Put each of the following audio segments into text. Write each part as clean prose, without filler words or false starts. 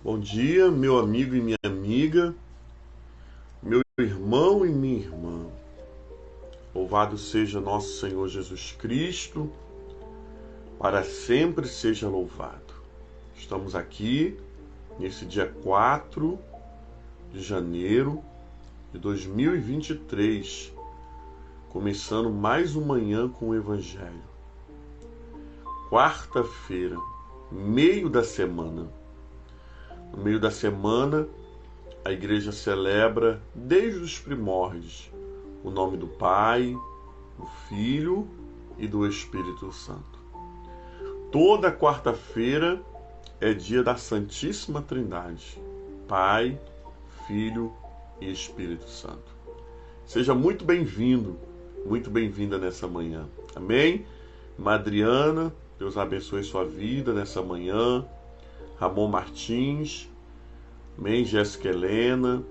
Bom dia, meu amigo e minha amiga, meu irmão e minha irmã. Louvado seja nosso Senhor Jesus Cristo, para sempre seja louvado. Estamos aqui nesse dia 4 de janeiro de 2023, começando mais uma manhã com o Evangelho. Quarta-feira, meio da semana. No meio da semana, a igreja celebra desde os primórdios o nome do Pai, do Filho e do Espírito Santo. Toda quarta-feira é dia da Santíssima Trindade, Pai, Filho e Espírito Santo. Seja muito bem-vindo, muito bem-vinda nessa manhã. Amém? Madriana, Deus abençoe sua vida nessa manhã. Ramon Martins, amém? Jéssica Helena,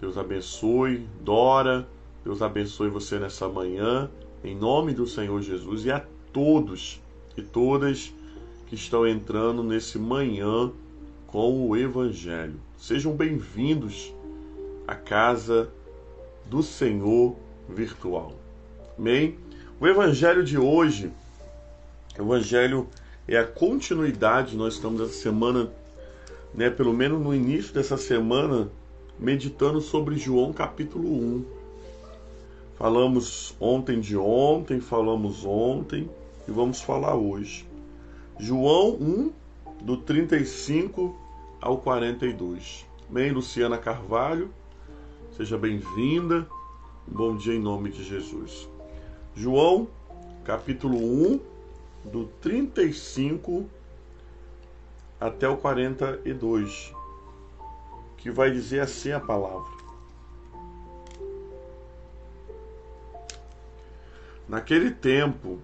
Deus abençoe. Dora, Deus abençoe você nessa manhã, em nome do Senhor Jesus, e a todos e todas que estão entrando nesse manhã com o Evangelho. Sejam bem-vindos à casa do Senhor virtual. Amém? O Evangelho de hoje, o Evangelho é a continuidade. Nós estamos essa semana, pelo menos no início dessa semana, meditando sobre João capítulo 1. Falamos falamos ontem e vamos falar hoje. João 1, do 35 ao 42. Amém, Luciana Carvalho, seja bem-vinda. Bom dia em nome de Jesus. João capítulo 1, do 35 até o 42, que vai dizer assim a palavra. Naquele tempo,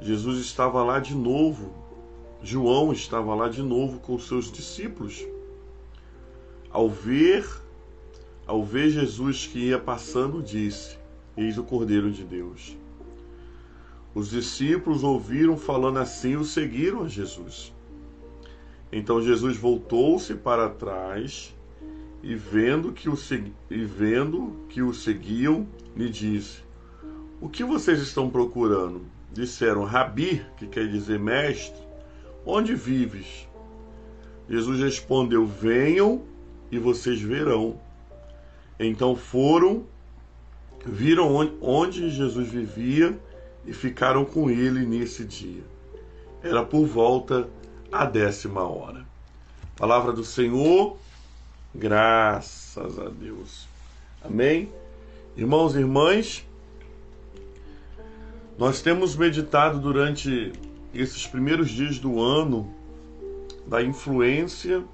Jesus estava lá de novo, João estava lá de novo com seus discípulos. Ao ver Jesus que ia passando, disse: Eis o Cordeiro de Deus. Os discípulos ouviram falando assim e o seguiram a Jesus. Então Jesus voltou-se para trás e vendo que o seguiam, lhe disse: O que vocês estão procurando? Disseram: Rabi, que quer dizer mestre, onde vives? Jesus respondeu: Venham e vocês verão. Então viram onde Jesus vivia e ficaram com ele nesse dia. Era por volta a 10ª hora. Palavra do Senhor, graças a Deus. Amém? Irmãos e irmãs, nós temos meditado durante esses primeiros dias do ano da influência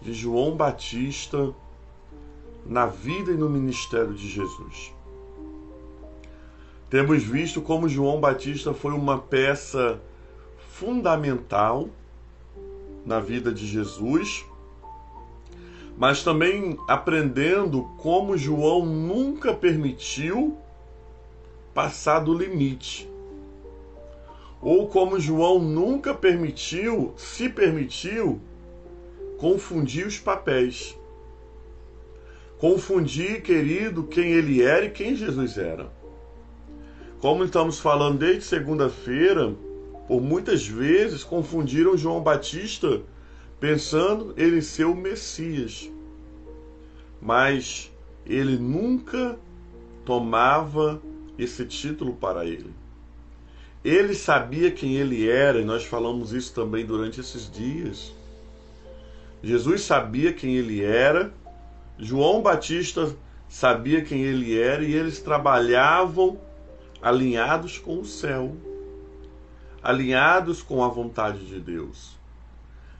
de João Batista na vida e no ministério de Jesus. Temos visto como João Batista foi uma peça fundamental na vida de Jesus, mas também aprendendo como João nunca permitiu passar do limite, ou como João nunca se permitiu confundir os papéis. Confundir, querido, quem ele era e quem Jesus era. Como estamos falando desde segunda-feira, por muitas vezes confundiram João Batista pensando ele ser o Messias. Mas ele nunca tomava esse título para ele. Ele sabia quem ele era, e nós falamos isso também durante esses dias. Jesus sabia quem ele era, João Batista sabia quem ele era, e eles trabalhavam alinhados com o céu, alinhados com a vontade de Deus.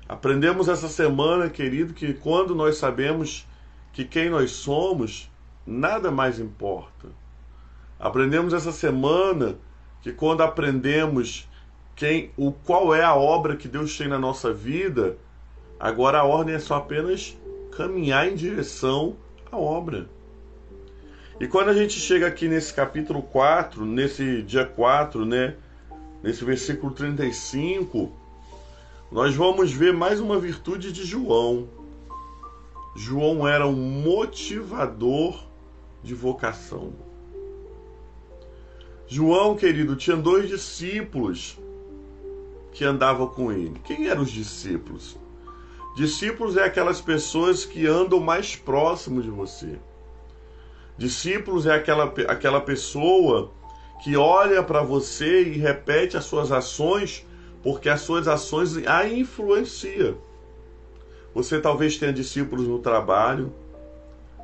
Aprendemos essa semana, querido, que quando nós sabemos que quem nós somos, nada mais importa. Aprendemos essa semana que quando aprendemos qual é a obra que Deus tem na nossa vida, agora a ordem é só apenas caminhar em direção à obra. E quando a gente chega aqui nesse capítulo 4, nesse dia 4, nesse versículo 35, nós vamos ver mais uma virtude de João. João era um motivador de vocação. João, querido, tinha 2 discípulos que andavam com ele. Quem eram os discípulos? Discípulos é aquelas pessoas que andam mais próximo de você. Discípulos é aquela pessoa que olha para você e repete as suas ações, porque as suas ações a influenciam. Você talvez tenha discípulos no trabalho,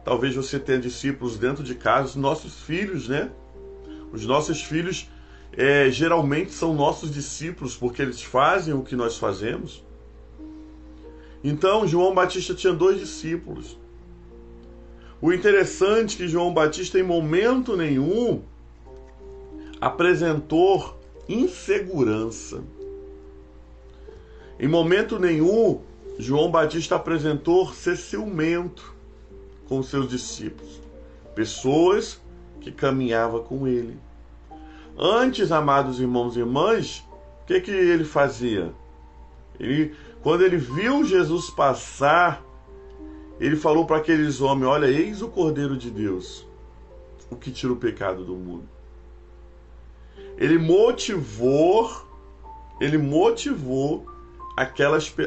talvez você tenha discípulos dentro de casa, os nossos filhos, né? Os nossos filhos geralmente são nossos discípulos, porque eles fazem o que nós fazemos. Então, João Batista tinha 2 discípulos. O interessante é que João Batista, em momento nenhum, apresentou insegurança. Em momento nenhum, João Batista apresentou ser ciumento com seus discípulos, pessoas que caminhavam com ele. Antes, amados irmãos e irmãs, o que ele fazia? Quando ele viu Jesus passar, ele falou para aqueles homens: olha, eis o Cordeiro de Deus, o que tira o pecado do mundo. Ele motivou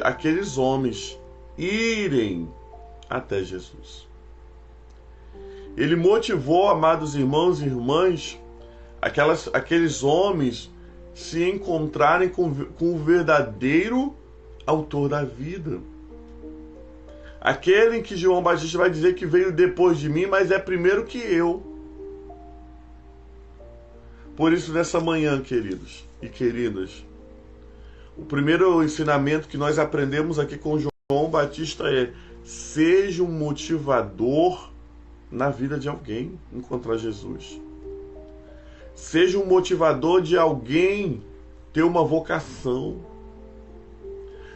aqueles homens irem até Jesus. Ele motivou, amados irmãos e irmãs, aqueles homens se encontrarem com o verdadeiro autor da vida. Aquele em que João Batista vai dizer que veio depois de mim, mas é primeiro que eu. Por isso, nessa manhã, queridos e queridas, o primeiro ensinamento que nós aprendemos aqui com João Batista é: seja um motivador na vida de alguém encontrar Jesus. Seja um motivador de alguém ter uma vocação.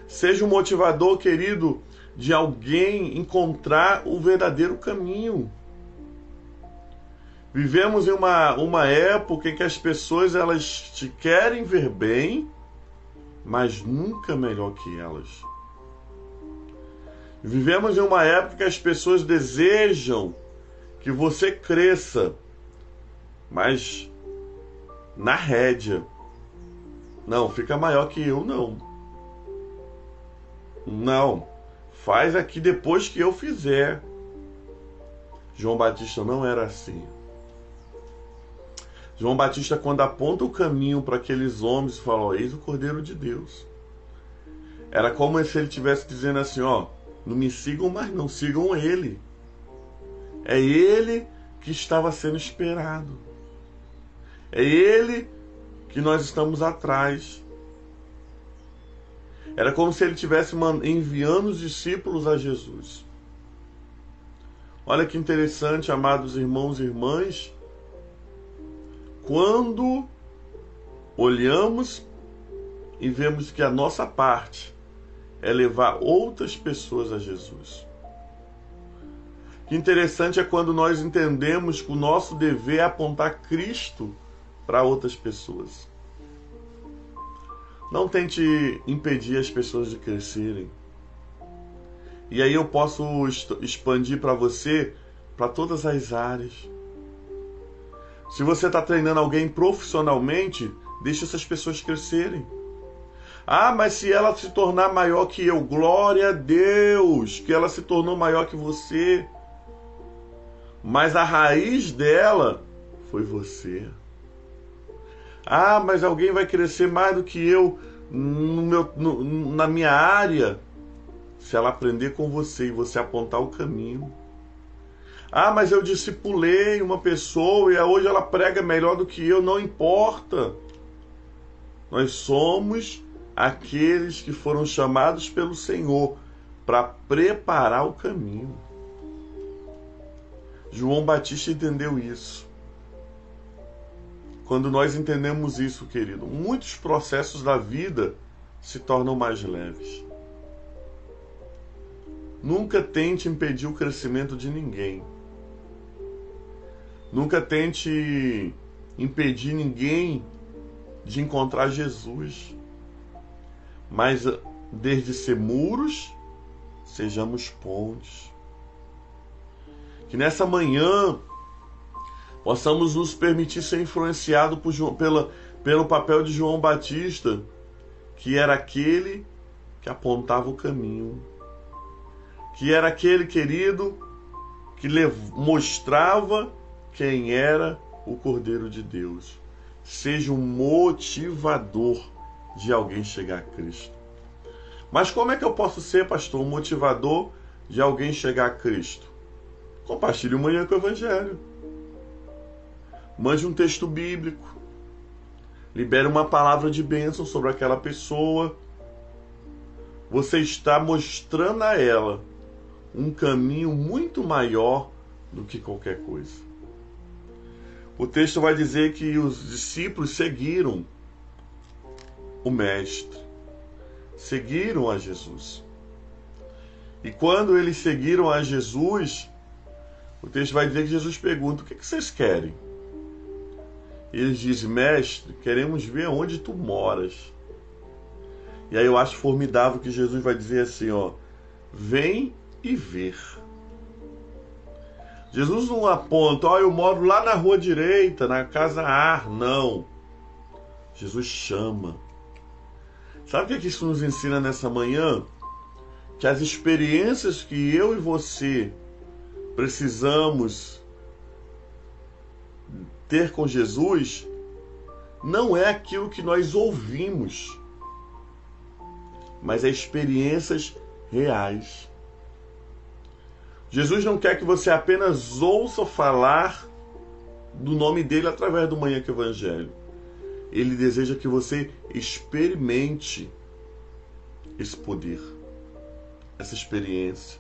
Seja um motivador, querido, de alguém encontrar o verdadeiro caminho. Vivemos em uma época em que as pessoas elas te querem ver bem, mas nunca melhor que elas. Vivemos em uma época que as pessoas desejam que você cresça, mas na rédea. Não, fica maior que eu, não. Não, faz aqui depois que eu fizer. João Batista não era assim. João Batista, quando aponta o caminho para aqueles homens, fala: eis o Cordeiro de Deus. Era como se ele estivesse dizendo assim: ó, não me sigam, mas não sigam ele. É ele que estava sendo esperado. É ele que nós estamos atrás. Era como se ele estivesse enviando os discípulos a Jesus. Olha que interessante, amados irmãos e irmãs, quando olhamos e vemos que a nossa parte é levar outras pessoas a Jesus. Que interessante é quando nós entendemos que o nosso dever é apontar Cristo para outras pessoas. Não tente impedir as pessoas de crescerem. E aí eu posso expandir para você, para todas as áreas. Se você está treinando alguém profissionalmente, deixe essas pessoas crescerem. Ah, mas se ela se tornar maior que eu, glória a Deus, que ela se tornou maior que você. Mas a raiz dela foi você. Ah, mas alguém vai crescer mais do que eu na minha área, se ela aprender com você e você apontar o caminho. Ah, mas eu discipulei uma pessoa e hoje ela prega melhor do que eu. Não importa. Nós somos aqueles que foram chamados pelo Senhor para preparar o caminho. João Batista entendeu isso. Quando nós entendemos isso, querido, muitos processos da vida se tornam mais leves. Nunca tente impedir o crescimento de ninguém. Nunca tente impedir ninguém de encontrar Jesus. Mas desde ser muros, sejamos pontes. Que nessa manhã possamos nos permitir ser influenciados pelo papel de João Batista, que era aquele que apontava o caminho, que era aquele, querido, que mostrava quem era o Cordeiro de Deus. Seja um motivador de alguém chegar a Cristo. Mas como é que eu posso ser, pastor, um motivador de alguém chegar a Cristo? Compartilhe o Manhã com o Evangelho. Mande um texto bíblico. Libere uma palavra de bênção sobre aquela pessoa. Você está mostrando a ela um caminho muito maior do que qualquer coisa. O texto vai dizer que os discípulos seguiram o Mestre, seguiram a Jesus. E quando eles seguiram a Jesus, o texto vai dizer que Jesus pergunta: o que vocês querem? E eles dizem: Mestre, queremos ver onde tu moras. E aí eu acho formidável que Jesus vai dizer assim, vem e ver. Jesus não aponta, eu moro lá na rua direita, na casa A. Não. Jesus chama. Sabe o que isso nos ensina nessa manhã? Que as experiências que eu e você precisamos ter com Jesus não é aquilo que nós ouvimos, mas é experiências reais. Jesus não quer que você apenas ouça falar do nome dele através do Manhã com o Evangelho. Ele deseja que você experimente esse poder, essa experiência.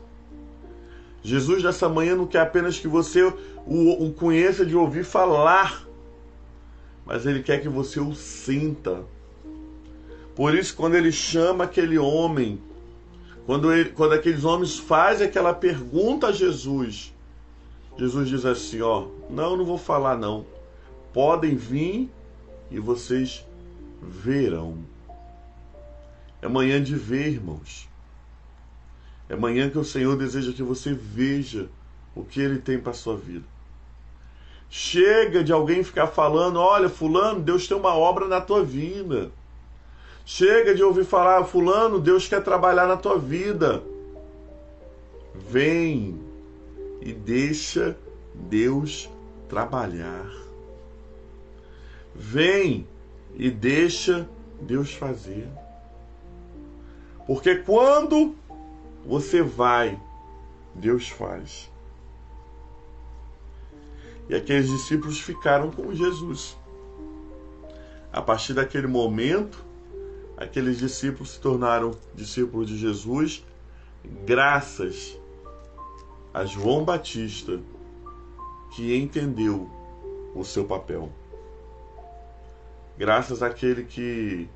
Jesus nessa manhã não quer apenas que você o conheça de ouvir falar, mas ele quer que você o sinta. Por isso, quando ele chama aquele homem, quando aqueles homens fazem aquela pergunta a Jesus, Jesus diz assim, não vou falar não. Podem vir e vocês verão. É manhã de ver, irmãos. É manhã que o Senhor deseja que você veja o que Ele tem para a sua vida. Chega de alguém ficar falando, olha, fulano, Deus tem uma obra na tua vida. Chega de ouvir falar, fulano, Deus quer trabalhar na tua vida. Vem e deixa Deus trabalhar. Vem e deixa Deus fazer. Porque quando você vai, Deus faz. E aqueles discípulos ficaram com Jesus. A partir daquele momento, aqueles discípulos se tornaram discípulos de Jesus, graças a João Batista, que entendeu o seu papel. Graças àquele que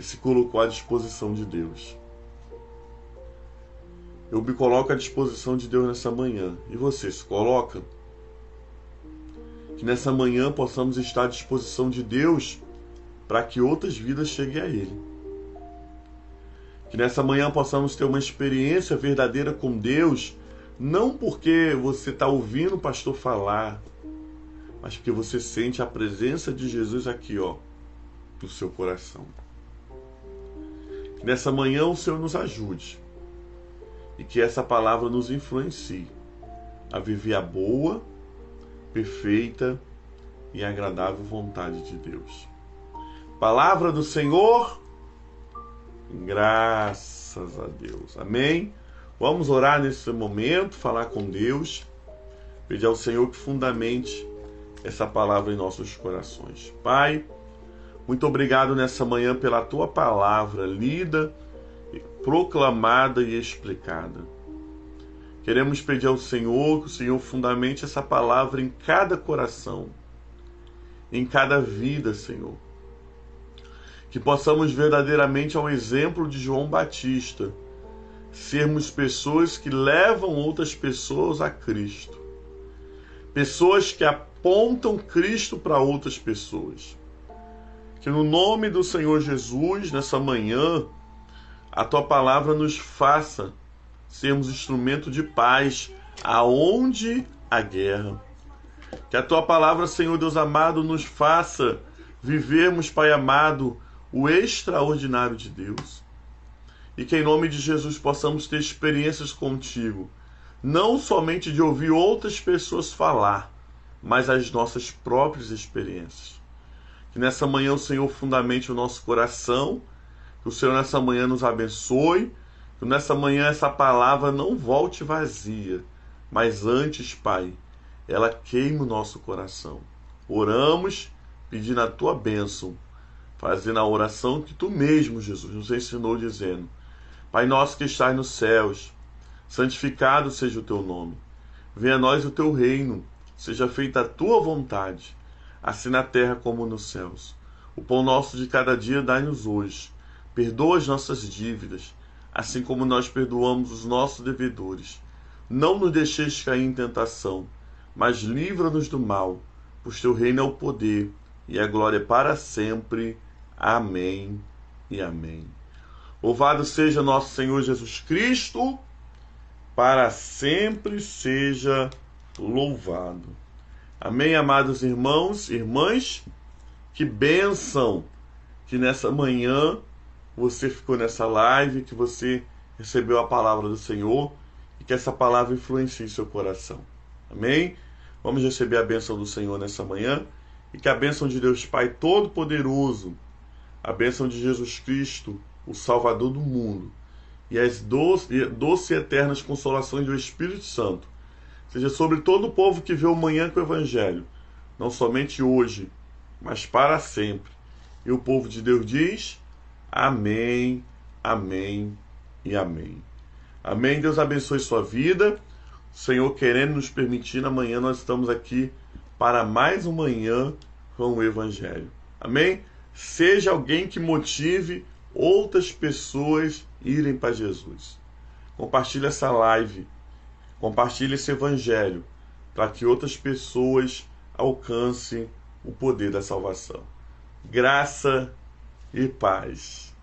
se colocou à disposição de Deus. Eu me coloco à disposição de Deus nessa manhã. E você se coloca? Que nessa manhã possamos estar à disposição de Deus para que outras vidas cheguem a Ele. Que nessa manhã possamos ter uma experiência verdadeira com Deus, não porque você está ouvindo o pastor falar, mas porque você sente a presença de Jesus aqui, no seu coração. Que nessa manhã o Senhor nos ajude e que essa palavra nos influencie a viver a boa, perfeita e agradável vontade de Deus. Palavra do Senhor, graças a Deus. Amém? Vamos orar nesse momento, falar com Deus, pedir ao Senhor que fundamente essa palavra em nossos corações. Pai, muito obrigado nessa manhã pela Tua palavra lida, proclamada e explicada. Queremos pedir ao Senhor que o Senhor fundamente essa palavra em cada coração, em cada vida, Senhor. Que possamos verdadeiramente, ao exemplo de João Batista, sermos pessoas que levam outras pessoas a Cristo. Pessoas que apontam Cristo para outras pessoas. Que no nome do Senhor Jesus, nessa manhã, a tua palavra nos faça sermos instrumento de paz aonde há guerra. Que a tua palavra, Senhor Deus amado, nos faça vivermos, Pai amado, o extraordinário de Deus. E que em nome de Jesus possamos ter experiências contigo, não somente de ouvir outras pessoas falar, mas as nossas próprias experiências. Que nessa manhã o Senhor fundamente o nosso coração, que o Senhor nessa manhã nos abençoe, que nessa manhã essa palavra não volte vazia, mas antes, Pai, ela queime o nosso coração. Oramos pedindo a tua bênção, fazendo a oração que tu mesmo, Jesus, nos ensinou dizendo: Pai nosso que estás nos céus, santificado seja o teu nome. Venha a nós o teu reino, seja feita a tua vontade, assim na terra como nos céus. O pão nosso de cada dia dai-nos hoje. Perdoa as nossas dívidas, assim como nós perdoamos os nossos devedores. Não nos deixeis cair em tentação, mas livra-nos do mal, pois teu reino é o poder e a glória para sempre. Amém e amém. Louvado seja nosso Senhor Jesus Cristo, para sempre seja louvado. Amém, amados irmãos e irmãs? Que bênção que nessa manhã você ficou nessa live, que você recebeu a palavra do Senhor e que essa palavra influencie seu coração. Amém? Vamos receber a bênção do Senhor nessa manhã e que a bênção de Deus Pai Todo-Poderoso, a bênção de Jesus Cristo, o Salvador do mundo, e as doce e eternas consolações do Espírito Santo seja sobre todo o povo que vê o Manhã com o Evangelho, não somente hoje, mas para sempre. E o povo de Deus diz: amém, amém e amém. Amém. Deus abençoe sua vida. O Senhor querendo nos permitir, amanhã nós estamos aqui para mais um Manhã com o Evangelho. Amém? Seja alguém que motive outras pessoas a irem para Jesus. Compartilhe essa live, compartilhe esse Evangelho, para que outras pessoas alcancem o poder da salvação. Graça e paz.